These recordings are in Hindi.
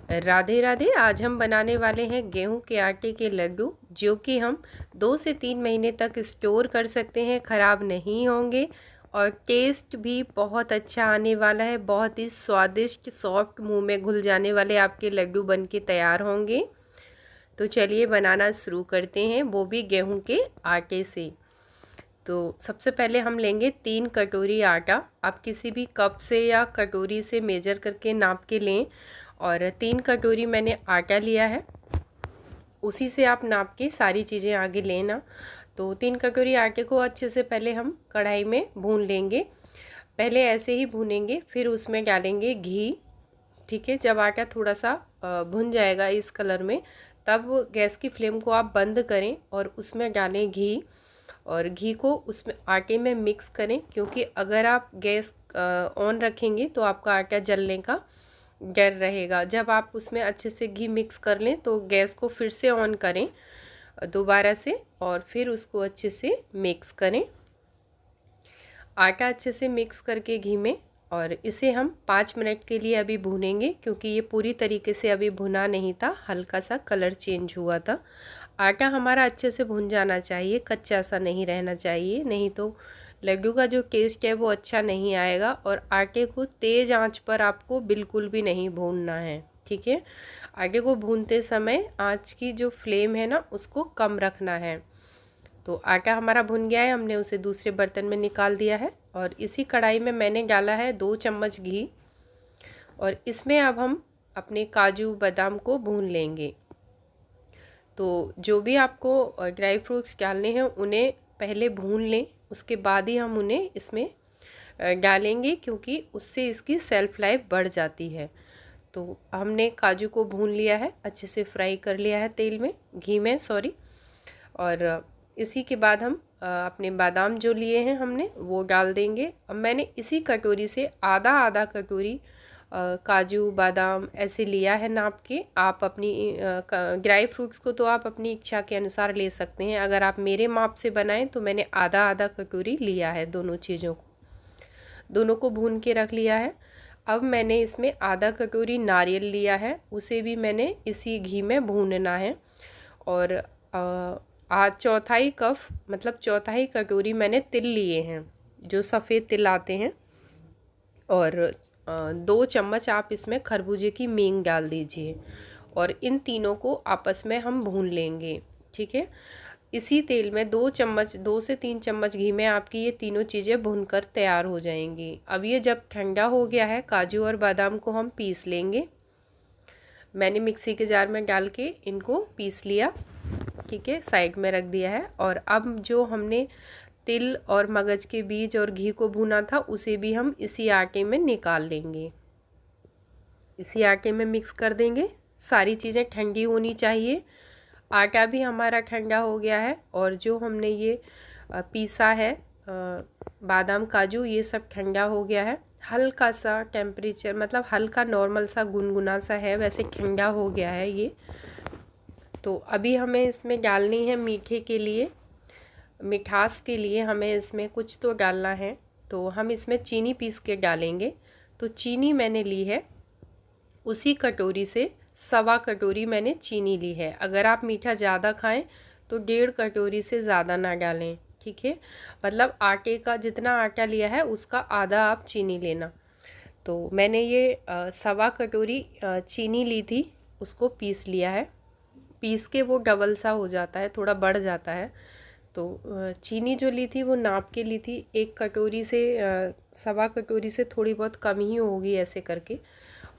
राधे राधे। आज हम बनाने वाले हैं गेहूं के आटे के लड्डू, जो कि हम 2 से 3 महीने तक स्टोर कर सकते हैं, ख़राब नहीं होंगे और टेस्ट भी बहुत अच्छा आने वाला है। बहुत ही स्वादिष्ट, सॉफ्ट, मुंह में घुल जाने वाले आपके लड्डू बन के तैयार होंगे। तो चलिए बनाना शुरू करते हैं, वो भी गेहूं के आटे से। तो सबसे पहले हम लेंगे 3 कटोरी आटा। आप किसी भी कप से या कटोरी से मेजर करके नाप के लें। और 3 कटोरी मैंने आटा लिया है, उसी से आप नाप के सारी चीज़ें आगे लेना। तो 3 कटोरी आटे को अच्छे से पहले हम कढ़ाई में भून लेंगे। पहले ऐसे ही भूनेंगे, फिर उसमें डालेंगे घी। ठीक है, जब आटा थोड़ा सा भुन जाएगा इस कलर में, तब गैस की फ्लेम को आप बंद करें और उसमें डालें घी। और घी को उसमें आटे में मिक्स करें, क्योंकि अगर आप गैस ऑन रखेंगे तो आपका आटा जलने का डर रहेगा। जब आप उसमें अच्छे से घी मिक्स कर लें तो गैस को फिर से ऑन करें दोबारा से, और फिर उसको अच्छे से मिक्स करें। आटा अच्छे से मिक्स करके घी में, और इसे हम 5 मिनट के लिए अभी भूनेंगे, क्योंकि ये पूरी तरीके से अभी भुना नहीं था, हल्का सा कलर चेंज हुआ था। आटा हमारा अच्छे से भुन जाना चाहिए, कच्चा सा नहीं रहना चाहिए, नहीं तो लड्डू का जो टेस्ट है वो अच्छा नहीं आएगा। और आटे को तेज़ आंच पर आपको बिल्कुल भी नहीं भूनना है। ठीक है, आटे को भूनते समय आंच की जो फ्लेम है ना, उसको कम रखना है। तो आटा हमारा भुन गया है, हमने उसे दूसरे बर्तन में निकाल दिया है। और इसी कढ़ाई में मैंने डाला है 2 चम्मच घी, और इसमें अब हम अपने काजू बादाम को भून लेंगे। तो जो भी आपको ड्राई फ्रूट्स डालने हैं उन्हें पहले भून लें, उसके बाद ही हम उन्हें इसमें डालेंगे, क्योंकि उससे इसकी सेल्फ लाइफ बढ़ जाती है। तो हमने काजू को भून लिया है, अच्छे से फ्राई कर लिया है तेल में, घी में सॉरी। और इसी के बाद हम अपने बादाम जो लिए हैं हमने वो डाल देंगे। अब मैंने इसी कटोरी से आधा आधा कटोरी काजू बादाम ऐसे लिया है नाप के। आप अपनी ड्राई फ्रूट्स को तो आप अपनी इच्छा के अनुसार ले सकते हैं। अगर आप मेरे माप से बनाएं तो मैंने आधा आधा कटोरी लिया है दोनों चीज़ों को। दोनों को भून के रख लिया है। अब मैंने इसमें आधा कटोरी नारियल लिया है, उसे भी मैंने इसी घी में भूनना है। और चौथाई कप मतलब चौथाई कटोरी मैंने तिल लिए हैं, जो सफ़ेद तिल आते हैं। और 2 चम्मच आप इसमें खरबूजे की मींग डाल दीजिए, और इन तीनों को आपस में हम भून लेंगे। ठीक है, इसी तेल में 2 से 3 चम्मच घी में आपकी ये तीनों चीज़ें भूनकर तैयार हो जाएंगी। अब ये जब ठंडा हो गया है, काजू और बादाम को हम पीस लेंगे। मैंने मिक्सी के जार में डाल के इनको पीस लिया। ठीक है, साइड में रख दिया है। और अब जो हमने तिल और मगज के बीज और घी को भुना था, उसे भी हम इसी आटे में निकाल लेंगे। इसी आटे में मिक्स कर देंगे। सारी चीज़ें ठंडी होनी चाहिए। आटा भी हमारा ठंडा हो गया है, और जो हमने ये पीसा है बादाम काजू, ये सब ठंडा हो गया है। हल्का सा टेम्परेचर मतलब हल्का नॉर्मल सा गुनगुना सा है, वैसे ठंडा हो गया है ये। तो अभी हमें इसमें डालनी है मीठे के लिए, मिठास के लिए हमें इसमें कुछ तो डालना है। तो हम इसमें चीनी पीस के डालेंगे। तो चीनी मैंने ली है, उसी कटोरी से 1.25 कटोरी मैंने चीनी ली है। अगर आप मीठा ज़्यादा खाएं तो 1.5 कटोरी से ज़्यादा ना डालें। ठीक है, मतलब आटे का जितना आटा लिया है उसका आधा आप चीनी लेना। तो मैंने ये 1.25 कटोरी चीनी ली थी, उसको पीस लिया है। पीस के वो डबल सा हो जाता है, थोड़ा बढ़ जाता है। तो चीनी जो ली थी वो नाप के ली थी, 1 कटोरी से 1.25 कटोरी से थोड़ी बहुत कम ही होगी ऐसे करके।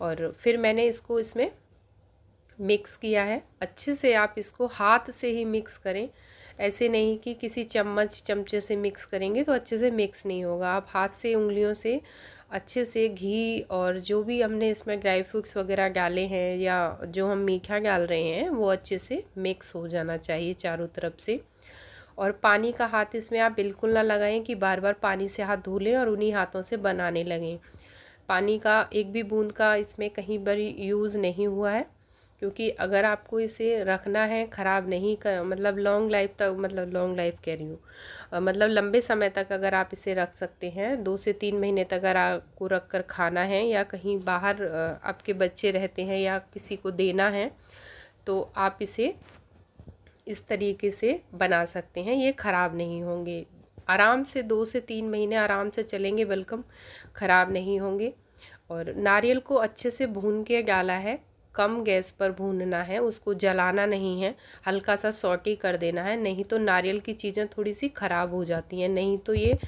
और फिर मैंने इसको इसमें मिक्स किया है अच्छे से। आप इसको हाथ से ही मिक्स करें, ऐसे नहीं कि किसी चमचे से मिक्स करेंगे तो अच्छे से मिक्स नहीं होगा। आप हाथ से उंगलियों से अच्छे से घी और जो भी हमने इसमें ड्राई फ्रूट्स वगैरह डाले हैं या जो हम मीठा डाल रहे हैं वो अच्छे से मिक्स हो जाना चाहिए चारों तरफ से। और पानी का हाथ इसमें आप बिल्कुल ना लगाएं कि बार बार पानी से हाथ धो लें और उन्हीं हाथों से बनाने लगें। पानी का एक भी बूंद का इसमें कहीं पर यूज़ नहीं हुआ है। क्योंकि अगर आपको इसे रखना है, ख़राब नहीं कर मतलब लॉन्ग लाइफ तक, मतलब लॉन्ग लाइफ कह रही हूँ, मतलब लंबे समय तक अगर आप इसे रख सकते हैं, 2 से 3 महीने तक अगर आपको रख कर खाना है या कहीं बाहर आपके बच्चे रहते हैं या किसी को देना है, तो आप इसे इस तरीके से बना सकते हैं। ये ख़राब नहीं होंगे, आराम से 2 से 3 महीने आराम से चलेंगे, बल्कि ख़राब नहीं होंगे। और नारियल को अच्छे से भून के डाला है, कम गैस पर भूनना है, उसको जलाना नहीं है, हल्का सा सॉटे कर देना है, नहीं तो नारियल की चीज़ें थोड़ी सी ख़राब हो जाती हैं। नहीं तो ये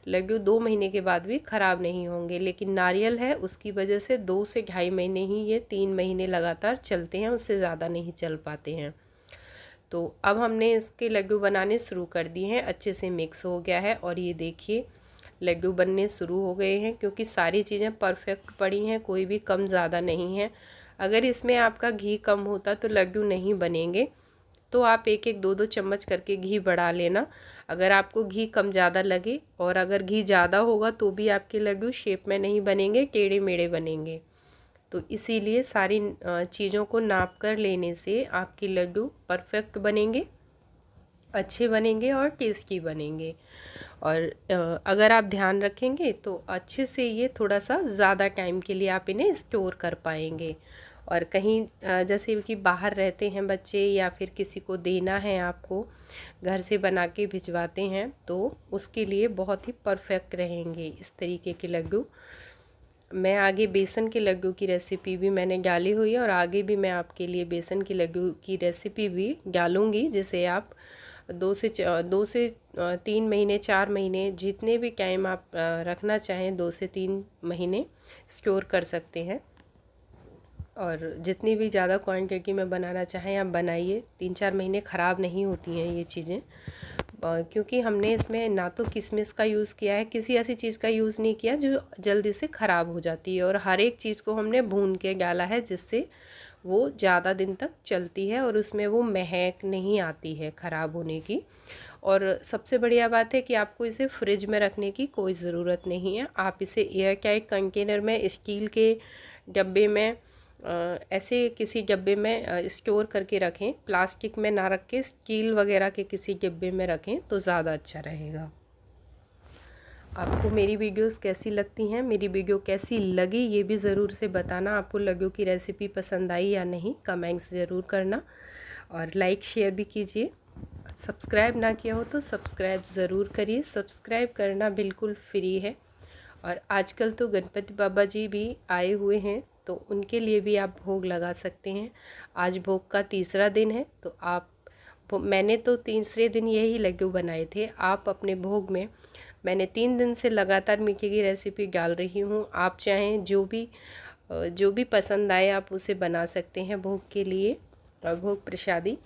लड्डू 2 महीने के बाद भी ख़राब नहीं होंगे, लेकिन नारियल है उसकी वजह से 2 से ढाई महीने ही, ये 3 महीने लगातार चलते हैं, उससे ज़्यादा नहीं चल पाते हैं। तो अब हमने इसके लड्डू बनाने शुरू कर दिए हैं, अच्छे से मिक्स हो गया है और ये देखिए लड्डू बनने शुरू हो गए हैं, क्योंकि सारी चीज़ें परफेक्ट पड़ी हैं, कोई भी कम ज़्यादा नहीं है। अगर इसमें आपका घी कम होता तो लड्डू नहीं बनेंगे, तो आप 1-1 2-2 चम्मच करके घी बढ़ा लेना अगर आपको घी कम ज़्यादा लगे। और अगर घी ज़्यादा होगा तो भी आपके लड्डू शेप में नहीं बनेंगे, टेढ़े मेढ़े बनेंगे। तो इसीलिए सारी चीज़ों को नाप कर लेने से आपके लड्डू परफेक्ट बनेंगे, अच्छे बनेंगे और टेस्टी बनेंगे। और अगर आप ध्यान रखेंगे तो अच्छे से ये थोड़ा सा ज़्यादा टाइम के लिए आप इन्हें स्टोर कर पाएंगे। और कहीं जैसे कि बाहर रहते हैं बच्चे या फिर किसी को देना है, आपको घर से बना के भिजवाते हैं, तो उसके लिए बहुत ही परफेक्ट रहेंगे इस तरीके के लड्डू। मैं आगे बेसन के लड्डू की रेसिपी भी मैंने डाली हुई है और आगे भी मैं आपके लिए बेसन के लड्डू की रेसिपी भी डालूँगी, जिसे आप 2 से 3 महीने 4 महीने जितने भी टाइम आप रखना चाहें 2 से 3 महीने स्टोर कर सकते हैं। और जितनी भी ज़्यादा क्वांटिटी में बनाना चाहें आप बनाइए, 3-4 महीने ख़राब नहीं होती हैं ये चीज़ें, क्योंकि हमने इसमें ना तो किशमिश का यूज़ किया है, किसी ऐसी चीज़ का यूज़ नहीं किया जो जल्दी से ख़राब हो जाती है। और हर एक चीज़ को हमने भून के डाला है, जिससे वो ज़्यादा दिन तक चलती है और उसमें वो महक नहीं आती है ख़राब होने की। और सबसे बढ़िया बात है कि आपको इसे फ्रिज में रखने की कोई ज़रूरत नहीं है, आप इसे एयर टाइट कंटेनर में, स्टील के डब्बे में, ऐसे किसी डब्बे में स्टोर करके रखें, प्लास्टिक में ना रख के स्टील वगैरह के किसी डिब्बे में रखें तो ज़्यादा अच्छा रहेगा। आपको मेरी वीडियोस कैसी लगती हैं, मेरी वीडियो कैसी लगी ये भी ज़रूर से बताना। आपको लड्डू की रेसिपी पसंद आई या नहीं, कमेंट्स ज़रूर करना और लाइक शेयर भी कीजिए। सब्सक्राइब ना किया हो तो सब्सक्राइब ज़रूर करिए, सब्सक्राइब करना बिल्कुल फ्री है। और आजकल तो गणपति बाबा जी भी आए हुए हैं, तो उनके लिए भी आप भोग लगा सकते हैं। आज भोग का तीसरा दिन है, तो आप, मैंने तो तीसरे दिन यही लड्डू बनाए थे। आप अपने भोग में, मैंने 3 दिन से लगातार मीठे की रेसिपी डाल रही हूँ, आप चाहें जो भी पसंद आए आप उसे बना सकते हैं भोग के लिए, और भोग प्रसादी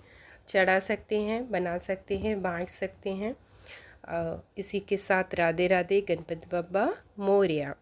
चढ़ा सकते हैं, बना सकते हैं, बाँट सकते हैं। इसी के साथ राधे राधे, गणपति बप्पा मोरया।